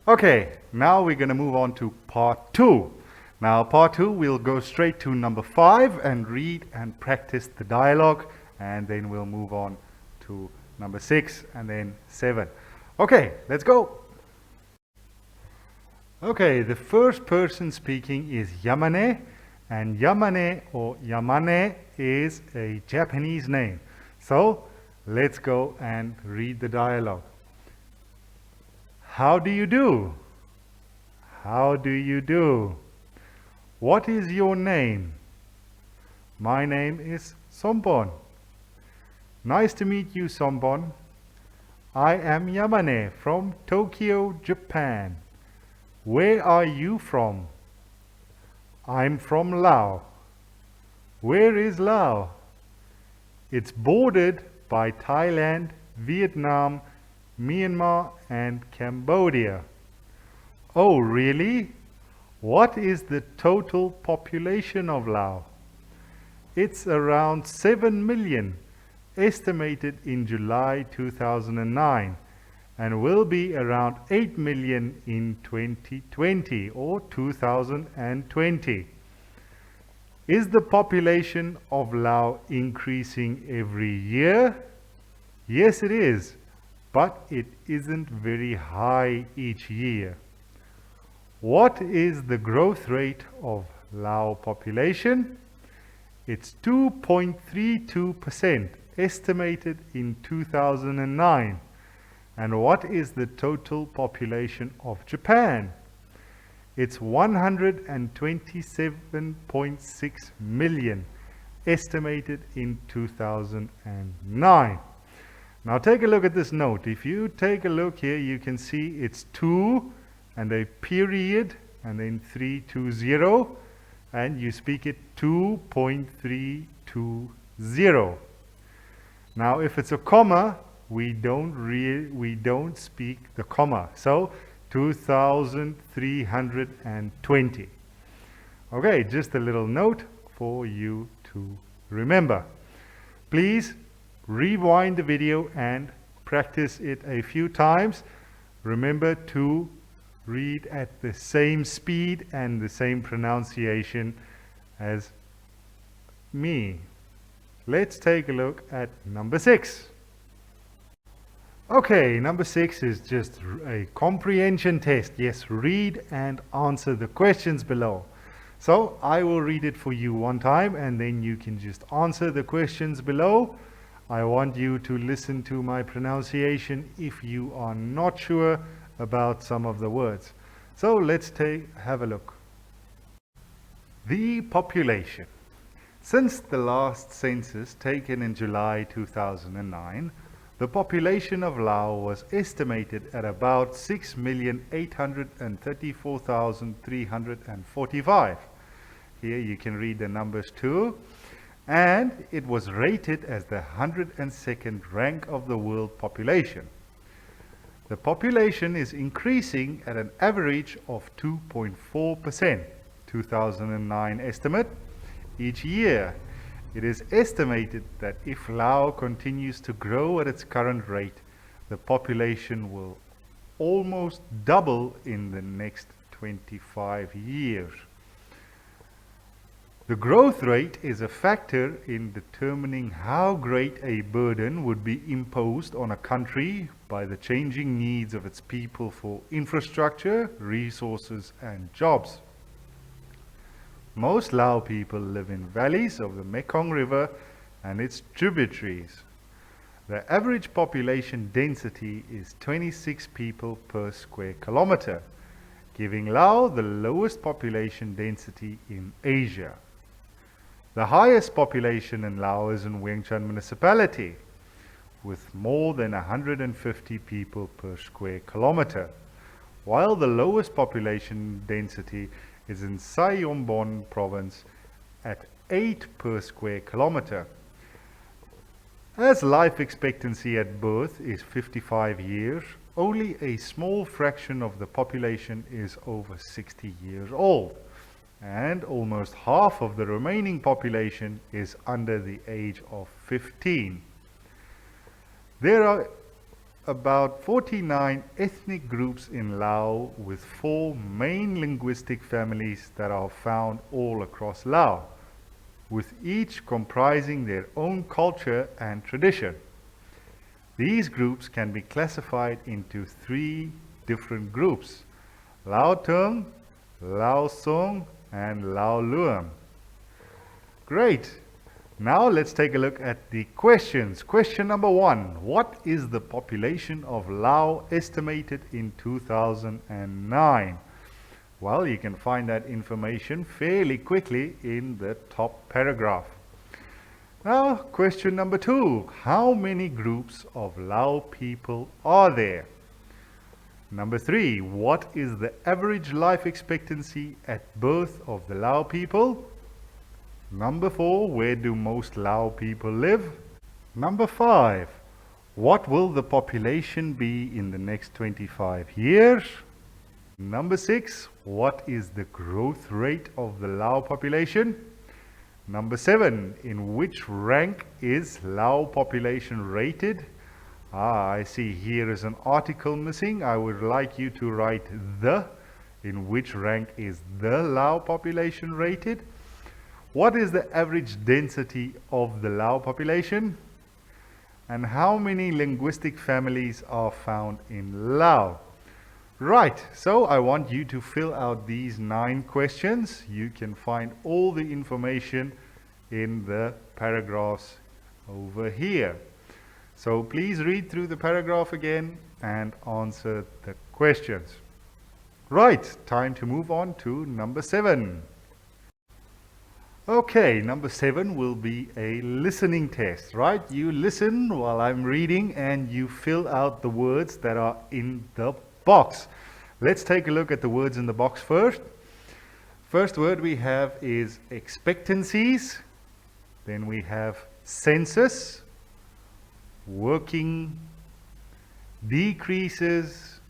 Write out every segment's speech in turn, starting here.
Okay, now we're going to move on to part 2. Now, part 2, we'll go straight to number 5 and read and practice the dialogue, and then we'll move on to number 6 and then 7. Okay, let's go. Okay, the first person speaking is Yamane, and Yamane or Yamane is a Japanese name. So, let's go and read the dialogue. How do you do? How do you do? What is your name? My name is Sombon. Nice to meet you, Sombon. I am Yamane from Tokyo, Japan. Where are you from? I'm from Laos. Where is Laos? It's bordered by Thailand, Vietnam, Myanmar and Cambodia. Oh, really? What is the total population of Laos? It's around 7 million, estimated in July 2009, and will be around 8 million in 2020 or 2020. Is the population of Laos increasing every year? Yes, it is, but it isn't very high each year. What is the growth rate of Laos population? It's 2.32%, estimated in 2009. And what is the total population of Japan? It's 127.6 million, estimated in 2009. Now take a look at this note. If you take a look here, you can see it's 2 and a period and then 320, and you speak it 2.320. Now if it's a comma, we don't speak the comma. So 2320. Okay, just a little note for you to remember. Please rewind the video and practice it a few times. Remember to read at the same speed and the same pronunciation as me. Let's take a look at number 6. Okay, number 6 is just a comprehension test. Yes, read and answer the questions below. So I will read it for you one time and then you can just answer the questions below. I want you to listen to my pronunciation if you are not sure about some of the words. So let's have a look. The population. Since the last census taken in July 2009, the population of Laos was estimated at about 6,834,345. Here you can read the numbers too. And it was rated as the 102nd rank of the world population. The population is increasing at an average of 2.4%, 2009 estimate, each year. It is estimated that if Laos continues to grow at its current rate, the population will almost double in the next 25 years. The growth rate is a factor in determining how great a burden would be imposed on a country by the changing needs of its people for infrastructure, resources, and jobs. Most Lao people live in valleys of the Mekong River and its tributaries. The average population density is 26 people per square kilometer, giving Laos the lowest population density in Asia. The highest population in Laos is in Vientiane municipality, with more than 150 people per square kilometer, while the lowest population density is in Sai Yom Bon province at 8 per square kilometer. As life expectancy at birth is 55 years, only a small fraction of the population is over 60 years old, and almost half of the remaining population is under the age of 15. There are about 49 ethnic groups in Laos with 4 main linguistic families that are found all across Laos, with each comprising their own culture and tradition. These groups can be classified into 3 different groups: Lao Tung, Lao Song, and Lao Luang. Great! Now let's take a look at the questions. Question number 1. What is the population of Laos estimated in 2009? Well, you can find that information fairly quickly in the top paragraph. Now, question number 2. How many groups of Lao people are there? Number 3. What is the average life expectancy at birth of the Lao people? Number 4. Where do most Lao people live? Number 5. What will the population be in the next 25 years? Number 6. What is the growth rate of the Lao population? Number 7. In which rank is Lao population rated? I see here is an article missing. I would like you to write the. In which rank is the Lao population rated? What is the average density of the Lao population? And how many linguistic families are found in Laos? Right, so I want you to fill out these 9 questions. You can find all the information in the paragraphs over here. So please read through the paragraph again and answer the questions. Right, time to move on to number 7. Okay, number 7 will be a listening test, right? You listen while I'm reading and you fill out the words that are in the box. Let's take a look at the words in the box first. First word we have is expectancies. Then we have census, working, decreases,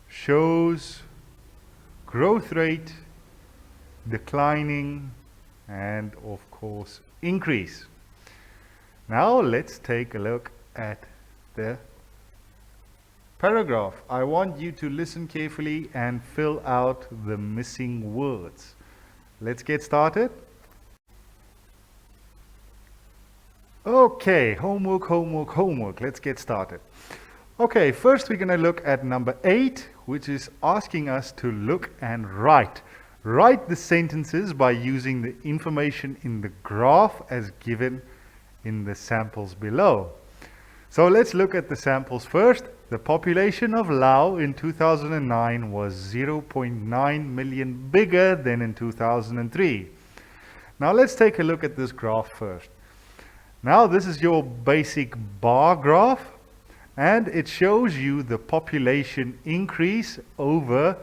shows, growth rate, declining, and of course increase. Now let's take a look at the paragraph. I want you to listen carefully and fill out the missing words. Let's get started. Okay, homework. Let's get started. Okay, first we're going to look at number 8, which is asking us to look and write. Write the sentences by using the information in the graph as given in the samples below. So let's look at the samples first. The population of Laos in 2009 was 0.9 million bigger than in 2003. Now let's take a look at this graph first. Now this is your basic bar graph, and it shows you the population increase over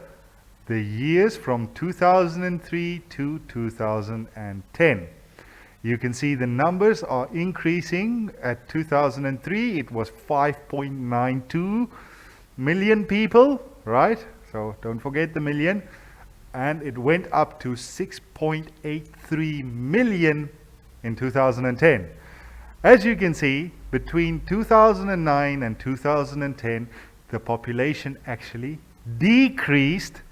the years from 2003 to 2010. You can see the numbers are increasing. At 2003 it was 5.92 million people, right? So don't forget the million. And it went up to 6.83 million in 2010. As you can see, between 2009 and 2010, the population actually decreased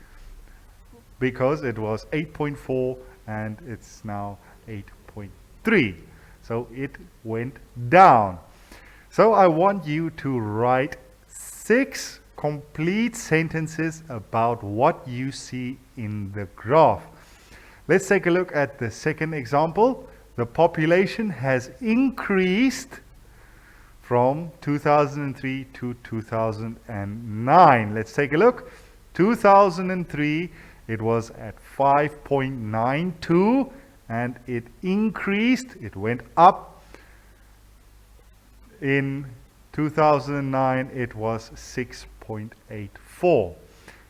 because it was 8.4 and it's now 8.3. So it went down. So I want you to write 6 complete sentences about what you see in the graph. Let's take a look at the second example. The population has increased from 2003 to 2009. Let's take a look. 2003, it was at 5.92 and it increased, it went up. In 2009, it was 6.84.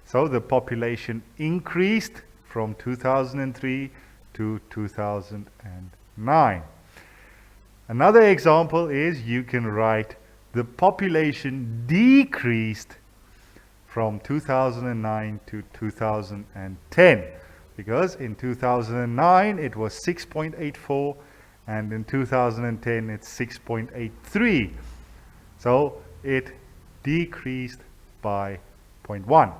So the population increased from 2003 to 2009. Another example is you can write the population decreased from 2009 to 2010, because in 2009 it was 6.84 and in 2010 it's 6.83. So it decreased by 0.1.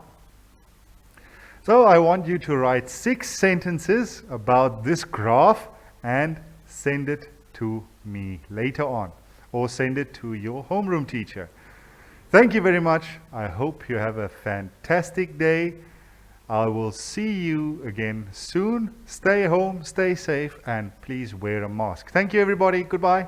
So I want you to write 6 sentences about this graph and send it to me later on, or send it to your homeroom teacher. Thank you very much. I hope you have a fantastic day. I will see you again soon. Stay home, stay safe, and please wear a mask. Thank you, everybody. Goodbye.